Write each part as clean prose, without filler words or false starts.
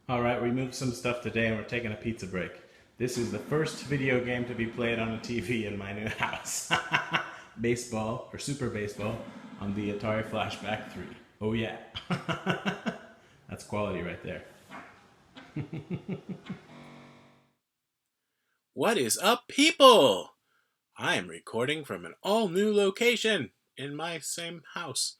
Alright, we moved some stuff today and we're taking a pizza break. This is the first video game to be played on a TV in my new house. Baseball, or Super Baseball, on the Atari Flashback 3. Oh yeah. That's quality right there. What is up, people? I am recording from an all-new location in my same house.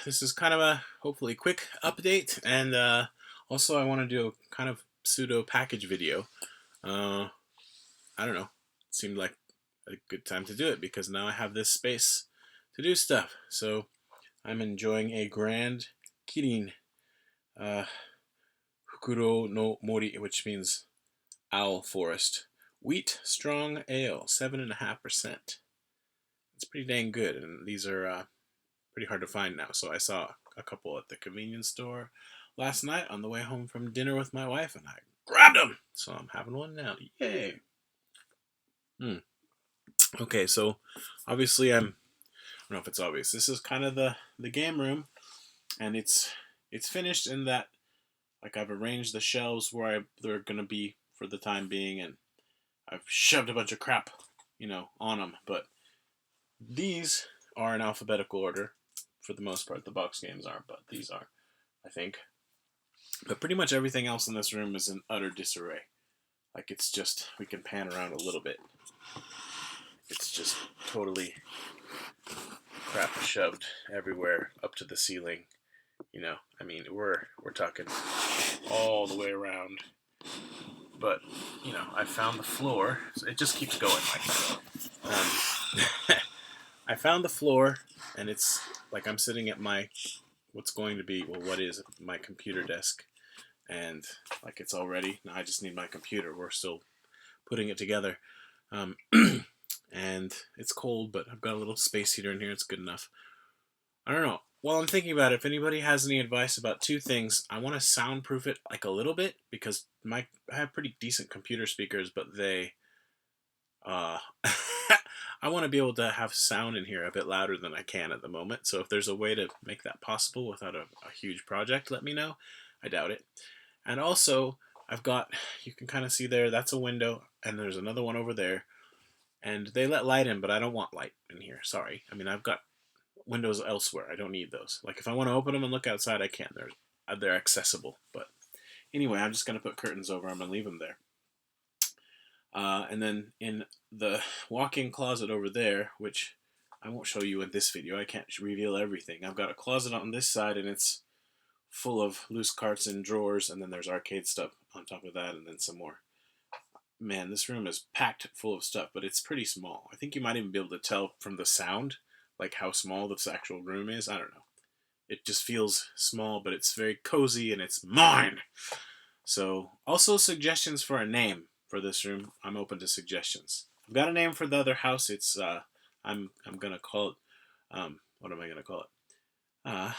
This is kind of a hopefully quick update, and also I want to do a kind of pseudo package video. I don't know. It seemed like a good time to do it because now I have this space to do stuff. So I'm enjoying a grand kirin, uh, Hukuro no Mori, which means owl forest. Wheat strong ale, 7.5%. It's pretty dang good, and these are pretty hard to find now. So I saw a couple at the convenience store last night on the way home from dinner with my wife, and I grabbed them. So I'm having one now. Yay! Okay, so obviously I don't know if it's obvious. This is kind of the game room, and it's finished in that like I've arranged the shelves where they're gonna be for the time being, and I've shoved a bunch of crap, on them. But these are in alphabetical order for the most part. The box games aren't, but these are, I think. But pretty much everything else in this room is in utter disarray. Like it's just, we can pan around a little bit. It's just totally crap shoved everywhere up to the ceiling. I mean, we're talking all the way around. But, I found the floor. So it just keeps going like that. I found the floor, and it's like I'm sitting at what's going to be, what is my computer desk. And, like, it's all ready. Now I just need my computer. We're still putting it together. And it's cold, but I've got a little space heater in here. It's good enough. I don't know. While I'm thinking about it, if anybody has any advice about two things, I want to soundproof it like a little bit because I have pretty decent computer speakers, but they, I want to be able to have sound in here a bit louder than I can at the moment. So if there's a way to make that possible without a huge project, let me know. I doubt it. And also, you can kind of see there, that's a window, and there's another one over there. And they let light in, but I don't want light in here. Sorry. I mean, I've got windows elsewhere. I don't need those. Like if I want to open them and look outside, I can. They're accessible. But anyway, I'm just gonna put curtains over them and leave them there. And then in the walk-in closet over there, which I won't show you in this video, I can't reveal everything. I've got a closet on this side, and it's full of loose carts and drawers, and then there's arcade stuff on top of that, and then some more. Man, this room is packed full of stuff, but it's pretty small. I think you might even be able to tell from the sound like how small this actual room is. I don't know. It just feels small, but it's very cozy and it's mine. So, also suggestions for a name for this room. I'm open to suggestions. I've got a name for the other house. It's I'm gonna call it what am I gonna call it?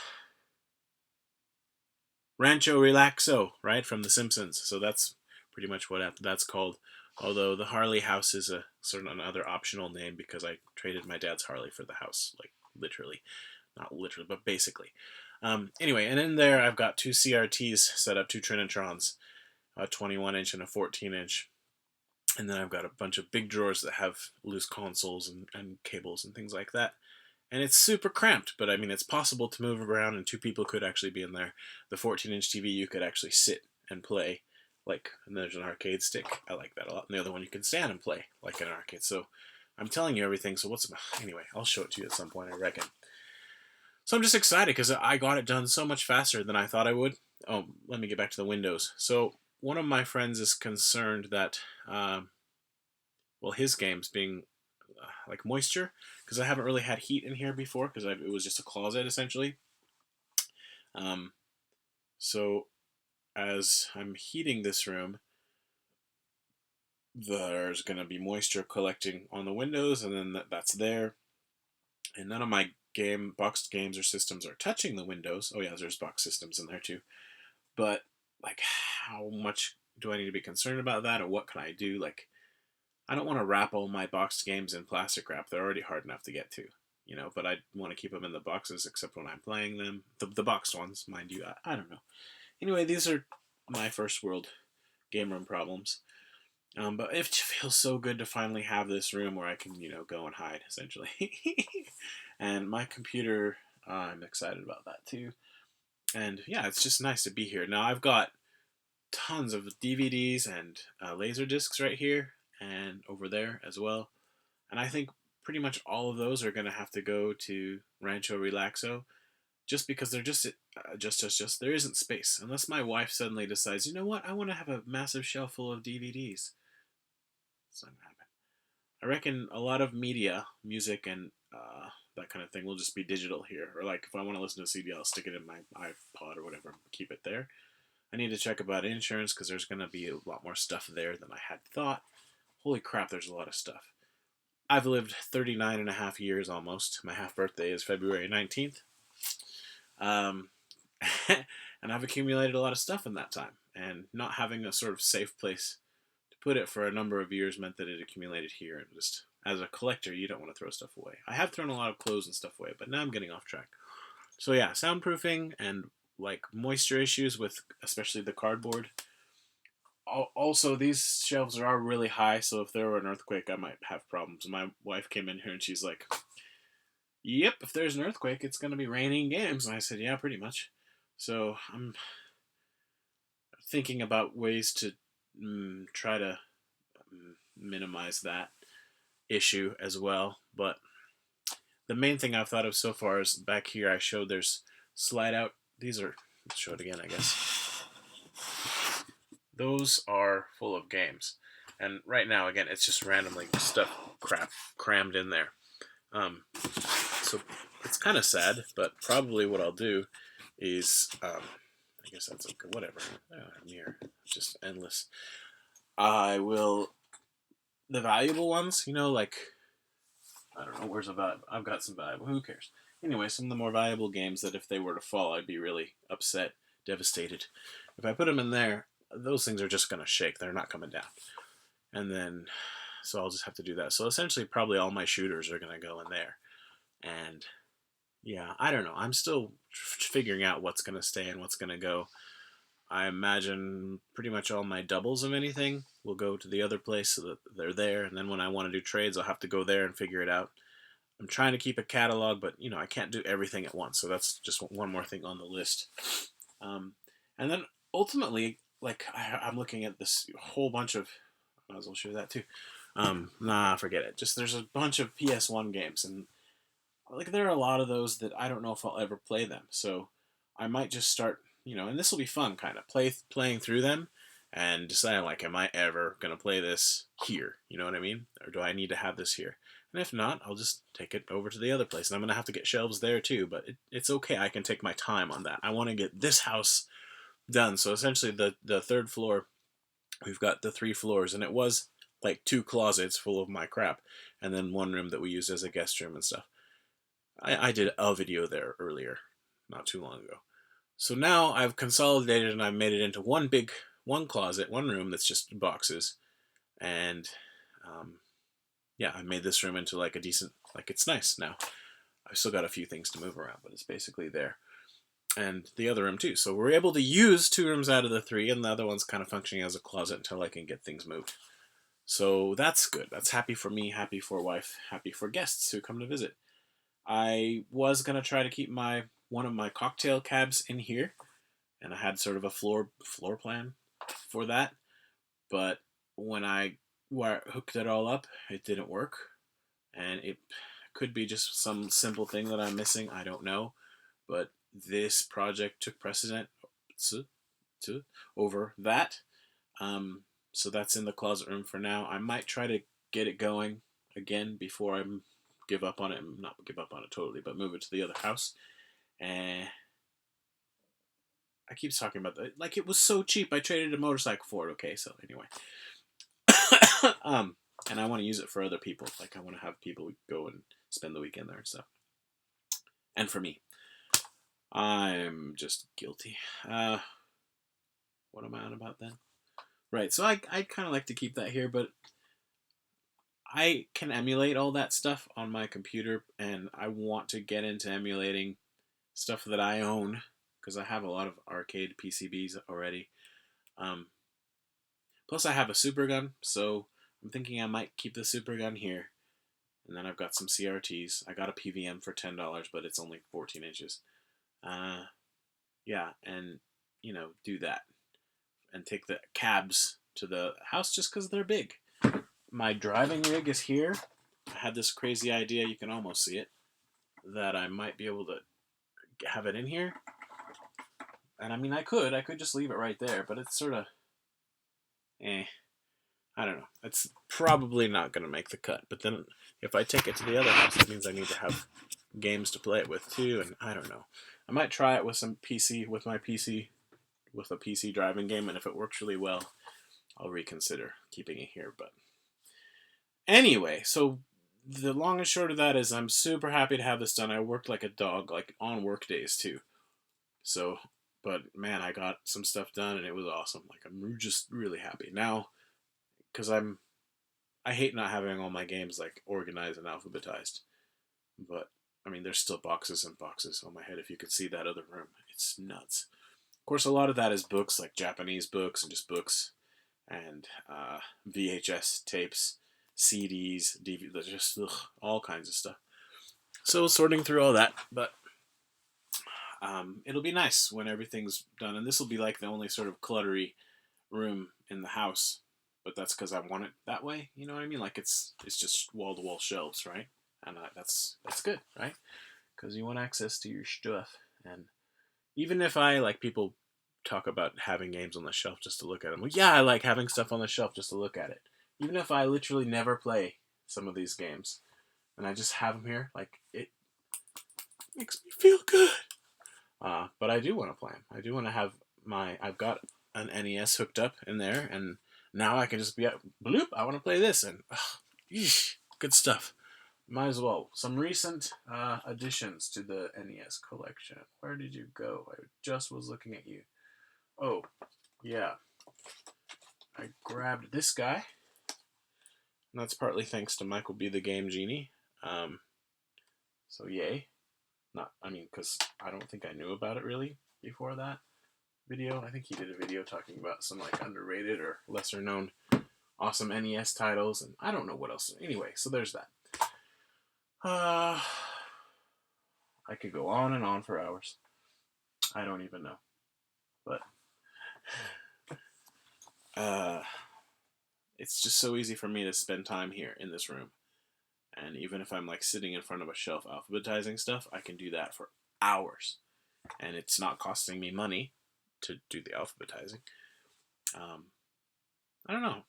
Rancho Relaxo, right, from The Simpsons. So that's pretty much what that's called. Although the Harley house is a sort of another optional name because I traded my dad's Harley for the house, like literally, not literally, but basically. Anyway, and in there I've got two CRTs set up, two Trinitrons, a 21-inch and a 14-inch. And then I've got a bunch of big drawers that have loose consoles and cables and things like that. And it's super cramped, but I mean, it's possible to move around and two people could actually be in there. The 14-inch TV, you could actually sit and play. And there's an arcade stick. I like that a lot. And the other one you can stand and play, like an arcade. So I'm telling you everything. So anyway, I'll show it to you at some point, I reckon. So I'm just excited because I got it done so much faster than I thought I would. Oh, let me get back to the windows. So one of my friends is concerned that, his game's being like moisture, because I haven't really had heat in here before because it was just a closet essentially. So as I'm heating this room, there's going to be moisture collecting on the windows, and then that's there. And none of my boxed games or systems are touching the windows. Oh yeah, there's box systems in there too. But like, how much do I need to be concerned about that, or what can I do? Like, I don't want to wrap all my boxed games in plastic wrap. They're already hard enough to get to, but I want to keep them in the boxes except when I'm playing them. The boxed ones, mind you. I don't know. Anyway, these are my first world game room problems. But it feels so good to finally have this room where I can, go and hide, essentially. And my computer, I'm excited about that too. And yeah, it's just nice to be here. Now I've got tons of DVDs and laser discs right here and over there as well. And I think pretty much all of those are going to have to go to Rancho Relaxo, just because they're just there isn't space unless my wife suddenly decides, you know what, I want to have a massive shelf full of DVDs. It's not gonna happen. I reckon a lot of media, music, and that kind of thing will just be digital here. Or like if I want to listen to a CD, I'll stick it in my iPod or whatever, and keep it there. I need to check about insurance because there's going to be a lot more stuff there than I had thought. Holy crap, there's a lot of stuff. I've lived 39 and a half years almost. My half birthday is February 19th. Um, and I've accumulated a lot of stuff in that time. And not having a sort of safe place to put it for a number of years meant that it accumulated here. And just as a collector, you don't want to throw stuff away. I have thrown a lot of clothes and stuff away, but now I'm getting off track. So yeah, soundproofing and like moisture issues with especially the cardboard. Also, these shelves are really high, so if there were an earthquake, I might have problems. My wife came in here and she's like, "Yep, if there's an earthquake, it's going to be raining games." And I said, "Yeah, pretty much." So I'm thinking about ways to try to minimize that issue as well. But the main thing I've thought of so far is back here. I showed there's slide out. These are, let's show it again, I guess. Those are full of games. And right now, again, it's just randomly stuff crap crammed in there. So it's kind of sad, but probably what I'll do is, I guess that's okay, whatever. Mirror, just endless. I will, the valuable ones, like, I don't know, where's the valuable? I've got some valuable, who cares? Anyway, some of the more valuable games that if they were to fall, I'd be really upset, devastated. If I put them in there, those things are just going to shake. They're not coming down. And then, so I'll just have to do that. So essentially, probably all my shooters are going to go in there. And yeah, I don't know. I'm still figuring out what's going to stay and what's going to go. I imagine pretty much all my doubles of anything will go to the other place so that they're there. And then when I want to do trades, I'll have to go there and figure it out. I'm trying to keep a catalog, but I can't do everything at once. So that's just one more thing on the list. And then ultimately, like I'm looking at this whole bunch of, I might as well show that too. Forget it. Just there's a bunch of PS1 games, and like there are a lot of those that I don't know if I'll ever play them. So I might just start, and this will be fun, kind of playing through them, and deciding like, am I ever gonna play this here? You know what I mean? Or do I need to have this here? And if not, I'll just take it over to the other place, and I'm gonna have to get shelves there too. But it's okay. I can take my time on that. I want to get this house done. So essentially, the third floor, we've got the 3 floors, and it was like 2 closets full of my crap, and then one room that we used as a guest room and stuff. I did a video there earlier, not too long ago. So now I've consolidated and I've made it into one closet, one room that's just boxes, and yeah, I made this room into like a decent, like it's nice now. I've still got a few things to move around, but it's basically there. And the other room too. So we're able to use 2 rooms out of the 3, and the other one's kind of functioning as a closet until I can get things moved. So that's good. That's happy for me, happy for wife, happy for guests who come to visit. I was gonna try to keep one of my cocktail cabs in here, and I had sort of a floor plan for that. But when I hooked it all up, it didn't work, and it could be just some simple thing that I'm missing. I don't know, but this project took precedent over that. So that's in the closet room for now. I might try to get it going again before I give up on it. Not give up on it totally, but move it to the other house. And I keep talking about that. Like, it was so cheap. I traded a motorcycle for it. Okay, so anyway. And I want to use it for other people. Like, I want to have people go and spend the weekend there and stuff. And for me. I'm just guilty. What am I on about then? Right, so I kind of like to keep that here, but I can emulate all that stuff on my computer, and I want to get into emulating stuff that I own, because I have a lot of arcade PCBs already. Plus, I have a super gun, so I'm thinking I might keep the super gun here. And then I've got some CRTs. I got a PVM for $10, but it's only 14 inches. Yeah, and, do that. And take the cabs to the house just because they're big. My driving rig is here. I had this crazy idea, you can almost see it, that I might be able to have it in here. And I mean, I could just leave it right there, but it's sort of, I don't know. It's probably not going to make the cut. But then if I take it to the other house, it means I need to have games to play it with too, and I don't know. I might try it with some PC, with my PC, with a PC driving game, and if it works really well, I'll reconsider keeping it here. But anyway, so the long and short of that is I'm super happy to have this done. I worked like a dog, like on work days too. So, but man, I got some stuff done and it was awesome. Like I'm just really happy now because I hate not having all my games like organized and alphabetized. But I mean, there's still boxes and boxes on my head. If you could see that other room, it's nuts. Of course, a lot of that is books, like Japanese books and just books, and VHS tapes, CDs, DVDs, just all kinds of stuff. So sorting through all that, but it'll be nice when everything's done. And this will be like the only sort of cluttery room in the house, but that's because I want it that way. You know what I mean? Like it's just wall-to-wall shelves, right? And that's good, right? Because you want access to your stuff. And even if I, like, people talk about having games on the shelf just to look at them. Well, yeah, I like having stuff on the shelf just to look at it. Even if I literally never play some of these games, and I just have them here, like, it makes me feel good. But I do want to play them. I do want to have I've got an NES hooked up in there, and now I can just be bloop, I want to play this, and good stuff. Might as well. Some recent additions to the NES collection. Where did you go? I just was looking at you. Oh, yeah. I grabbed this guy. And that's partly thanks to Michael B. the Game Genie. So yay. Because I don't think I knew about it really before that video. I think he did a video talking about some like underrated or lesser known awesome NES titles, and I don't know what else. Anyway, so there's that. I could go on and on for hours. I don't even know. But it's just so easy for me to spend time here in this room. And even if I'm like sitting in front of a shelf alphabetizing stuff, I can do that for hours. And it's not costing me money to do the alphabetizing. I don't know.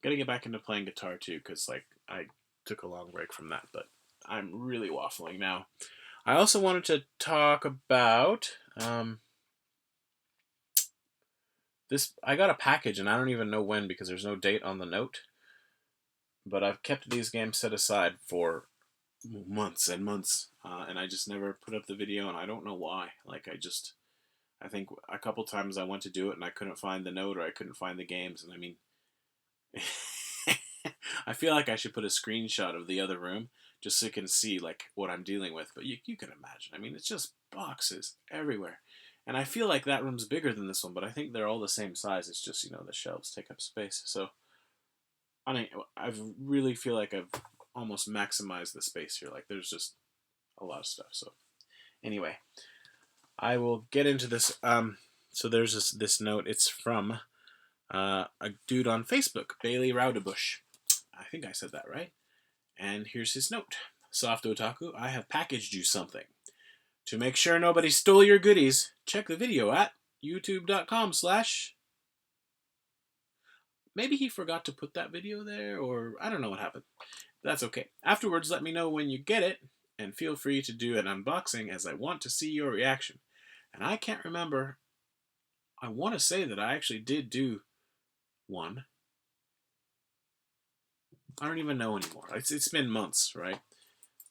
Gotta get back into playing guitar too, because like I took a long break from that, but I'm really waffling now. I also wanted to talk about this. I got a package, and I don't even know when because there's no date on the note. But I've kept these games set aside for months and months, and I just never put up the video, and I don't know why. Like I think a couple times I went to do it, and I couldn't find the note, or I couldn't find the games, and I mean, I feel like I should put a screenshot of the other room just so you can see like what I'm dealing with. But you can imagine. I mean, it's just boxes everywhere. And I feel like that room's bigger than this one, but I think they're all the same size. It's just, the shelves take up space. So, I really feel like I've almost maximized the space here. Like, there's just a lot of stuff. So, anyway, I will get into this. So there's this note. It's from a dude on Facebook, Bailey Roudabush. I think I said that right. And here's his note. SoftOtaku, I have packaged you something. To make sure nobody stole your goodies, check the video at youtube.com/ Maybe he forgot to put that video there, or I don't know what happened. That's okay. Afterwards, let me know when you get it, and feel free to do an unboxing as I want to see your reaction. And I can't remember. I want to say that I actually did do one. I don't even know anymore. It's been months, right?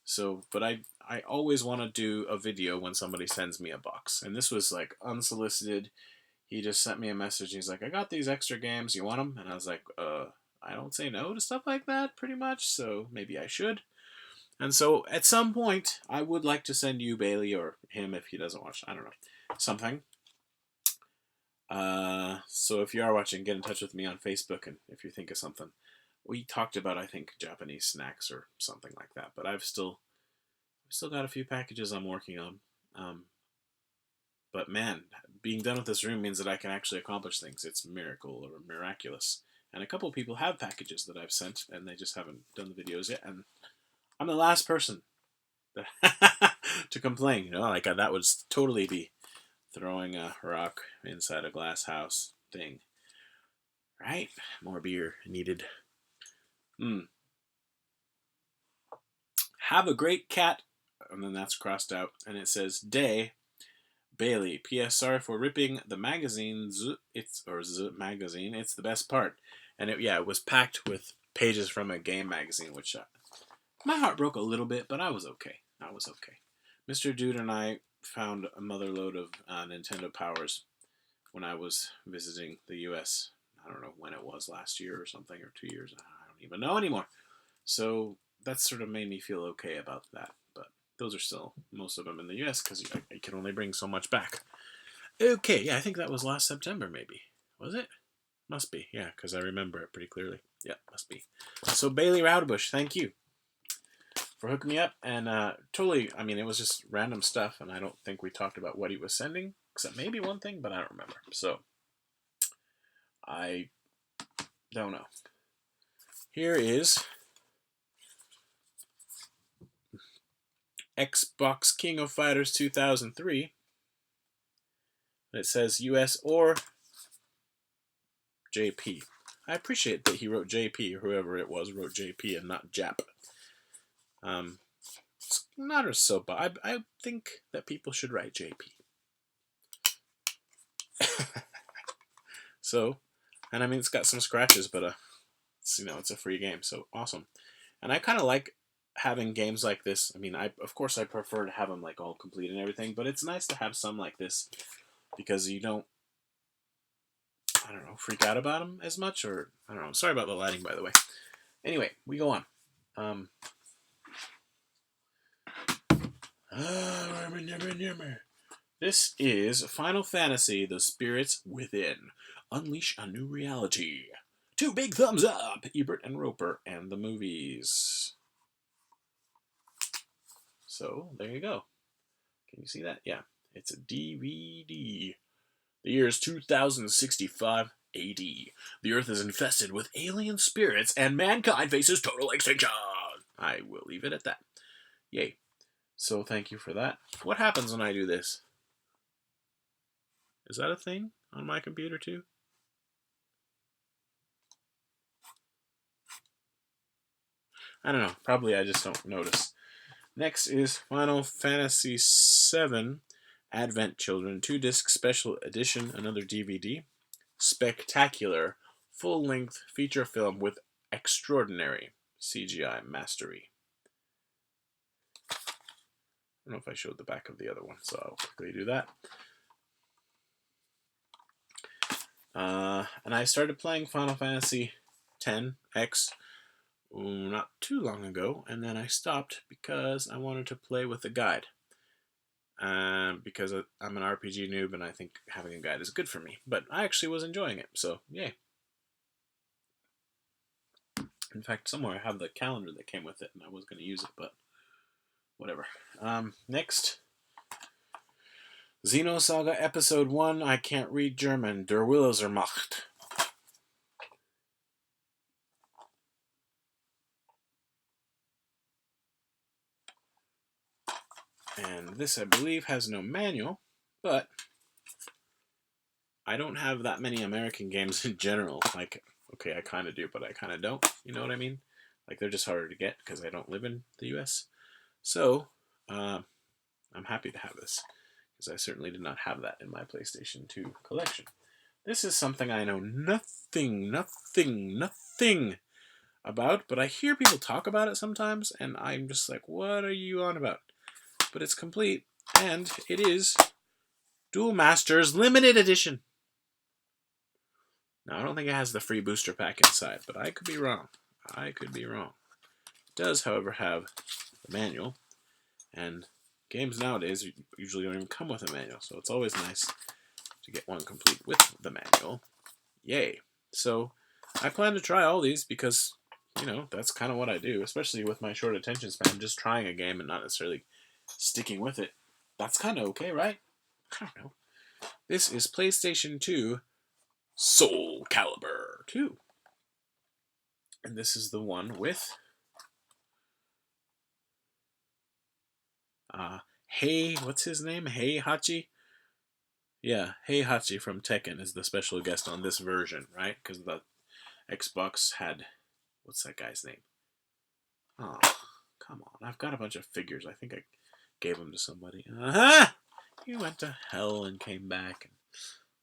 So, but I always want to do a video when somebody sends me a box. And this was like unsolicited. He just sent me a message. He's like, I got these extra games. You want them? And I was like, I don't say no to stuff like that pretty much. So maybe I should. And so at some point, I would like to send you, Bailey, or him if he doesn't watch, I don't know, something. So if you are watching, get in touch with me on Facebook, and if you think of something. We talked about, I think, Japanese snacks or something like that, but I've still got a few packages I'm working on. But man, being done with this room means that I can actually accomplish things. It's miracle or miraculous. And a couple of people have packages that I've sent, and they just haven't done the videos yet. And I'm the last person to complain. You know, like that would totally be throwing a rock inside a glass house thing. Right? More beer needed. Have a great cat. And then that's crossed out. And it says, Day, Bailey. P.S. Sorry for ripping the magazine. Magazine. It's the best part. And it was packed with pages from a game magazine, which my heart broke a little bit, but I was okay. Mr. Dude and I found a mother load of Nintendo Powers when I was visiting the U.S. I don't know when it was, last year or something, or 2 years. I don't even know anymore. So that sort of made me feel okay about that. But those are still, most of them in the U.S. because you can only bring so much back. Okay, yeah, I think that was last September, maybe. Was it? Must be, yeah, because I remember it pretty clearly. Yeah, must be. So Bailey Roudabush, thank you for hooking me up. And totally, I mean, it was just random stuff, and I don't think we talked about what he was sending, except maybe one thing, but I don't remember. So I don't know. Here is Xbox King of Fighters 2003. It says US or JP. I appreciate that he wrote JP, or whoever it was wrote JP and not Jap. It's not or so, but I think that people should write JP. So, and I mean, it's got some scratches, but it's a free game, so awesome. And I kind of like having games like this. I mean, of course I prefer to have them like all complete and everything, but it's nice to have some like this because you don't, I don't know, freak out about them as much, or I don't know. Sorry about the lighting, by the way. Anyway, we go on. This is Final Fantasy: The Spirits Within. Unleash a new reality. 2 big thumbs up, Ebert and Roper, and the movies. So, there you go. Can you see that? Yeah, it's a DVD. The year is 2065 AD. The Earth is infested with alien spirits, and mankind faces total extinction. I will leave it at that. Yay. So, thank you for that. What happens when I do this? Is that a thing on my computer, too? I don't know. Probably I just don't notice. Next is Final Fantasy VII Advent Children 2-disc special edition, another DVD. Spectacular, full-length feature film with extraordinary CGI mastery. I don't know if I showed the back of the other one, so I'll quickly do that. And I started playing Final Fantasy X not too long ago, and then I stopped because I wanted to play with a guide. Because I'm an RPG noob, and I think having a guide is good for me. But I actually was enjoying it, so yay. In fact, somewhere I have the calendar that came with it, and I was going to use it, but whatever. Next, Xenosaga Episode 1. I can't read German. Der Wille zur Macht. And this, I believe, has no manual, but I don't have that many American games in general. Like, okay, I kind of do, but I kind of don't. You know what I mean? Like, they're just harder to get because I don't live in the U.S. So, I'm happy to have this because I certainly did not have that in my PlayStation 2 collection. This is something I know nothing about, but I hear people talk about it sometimes, and I'm just like, what are you on about? But it's complete, and it is Duel Masters Limited Edition. Now, I don't think it has the free booster pack inside, but I could be wrong. It does, however, have the manual, and games nowadays usually don't even come with a manual, so it's always nice to get one complete with the manual. Yay. So I plan to try all these because, that's kind of what I do, especially with my short attention span, just trying a game and not necessarily sticking with it. That's kind of okay, right? I don't know. This is PlayStation 2 Soul Calibur 2. And this is the one with what's his name? Hachi? Yeah, Hachi from Tekken is the special guest on this version, right? Because the Xbox had, what's that guy's name? Oh, come on. I've got a bunch of figures. I think I gave them to somebody. He went to hell and came back and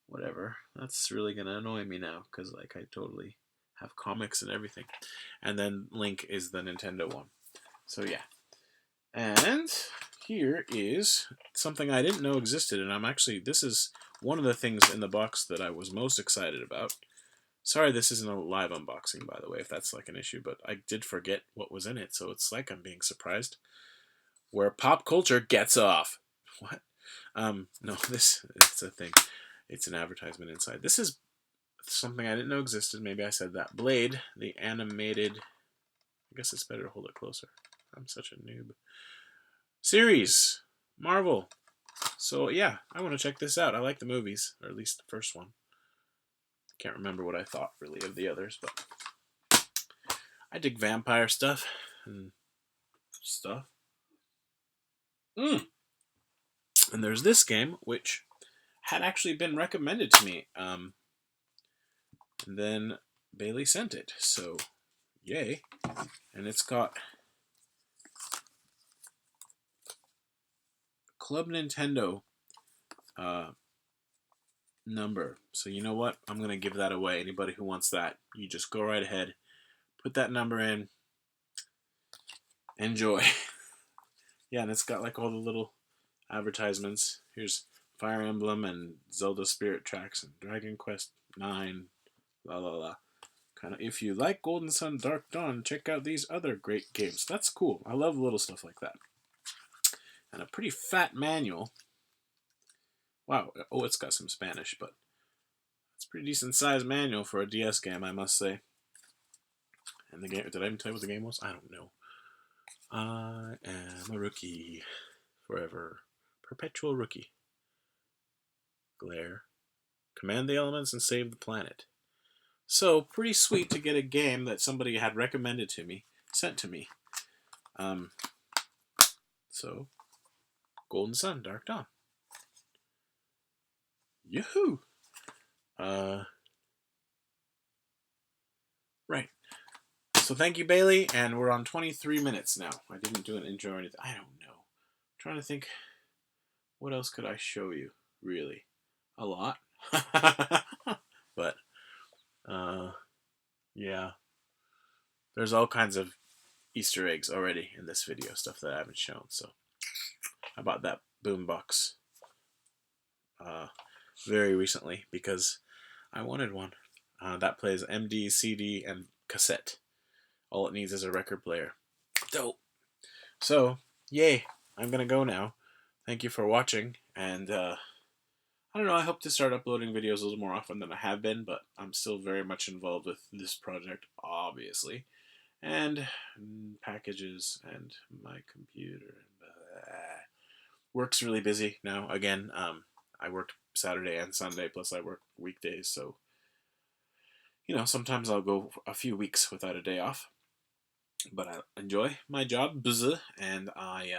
whatever. That's really going to annoy me now because, I totally have comics and everything. And then Link is the Nintendo one. So, yeah. And here is something I didn't know existed, and this is one of the things in the box that I was most excited about. Sorry this isn't a live unboxing, by the way, if that's an issue, but I did forget what was in it, so it's like I'm being surprised. Where pop culture gets off. What? No, it's a thing. It's an advertisement inside. This is something I didn't know existed. Maybe I said that. Blade, the animated... I guess it's better to hold it closer. I'm such a noob. Series. Marvel. So, yeah, I want to check this out. I like the movies, or at least the first one. Can't remember what I thought, really, of the others, but I dig vampire stuff and stuff. And there's this game, which had actually been recommended to me. And then Bailey sent it, so yay. And it's got Club Nintendo number. So you know what? I'm going to give that away. Anybody who wants that, you just go right ahead. Put that number in. Enjoy. Yeah, and it's got all the little advertisements. Here's Fire Emblem and Zelda Spirit Tracks and Dragon Quest 9. La la la. Kind of, if you like Golden Sun Dark Dawn, check out these other great games. That's cool. I love little stuff like that. And a pretty fat manual. Wow. Oh, it's got some Spanish, but it's a pretty decent sized manual for a DS game, I must say. And the game, did I even tell you what the game was? I don't know. I am a rookie. Forever. Perpetual rookie. Glare. Command the elements and save the planet. So, pretty sweet to get a game that somebody had recommended to me, sent to me. So, Golden Sun, Dark Dawn. Yahoo! Right. So thank you, Bailey, and we're on 23 minutes now. I didn't do an intro or anything. I don't know. I'm trying to think, what else could I show you, really? A lot. But, yeah. There's all kinds of Easter eggs already in this video, stuff that I haven't shown, so I bought that boombox very recently because I wanted one. That plays MD, CD, and cassette. All it needs is a record player. Dope. So, yay. I'm going to go now. Thank you for watching, and I don't know, I hope to start uploading videos a little more often than I have been, but I'm still very much involved with this project, obviously. And packages and my computer. Work's really busy now. Again, I worked Saturday and Sunday, plus I work weekdays, so sometimes I'll go a few weeks without a day off. But I enjoy my job, and I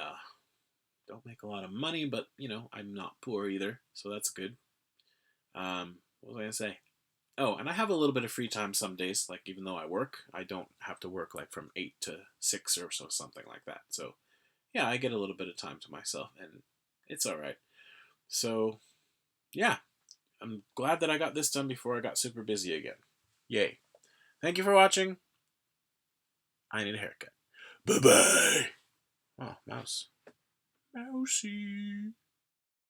don't make a lot of money, but, I'm not poor either, so that's good. What was I going to say? Oh, and I have a little bit of free time some days, even though I work, I don't have to work, from 8 to 6 or so, something like that. So, yeah, I get a little bit of time to myself, and it's alright. So, yeah, I'm glad that I got this done before I got super busy again. Yay. Thank you for watching. I need a haircut. Bye-bye. Oh, mouse. Mousy.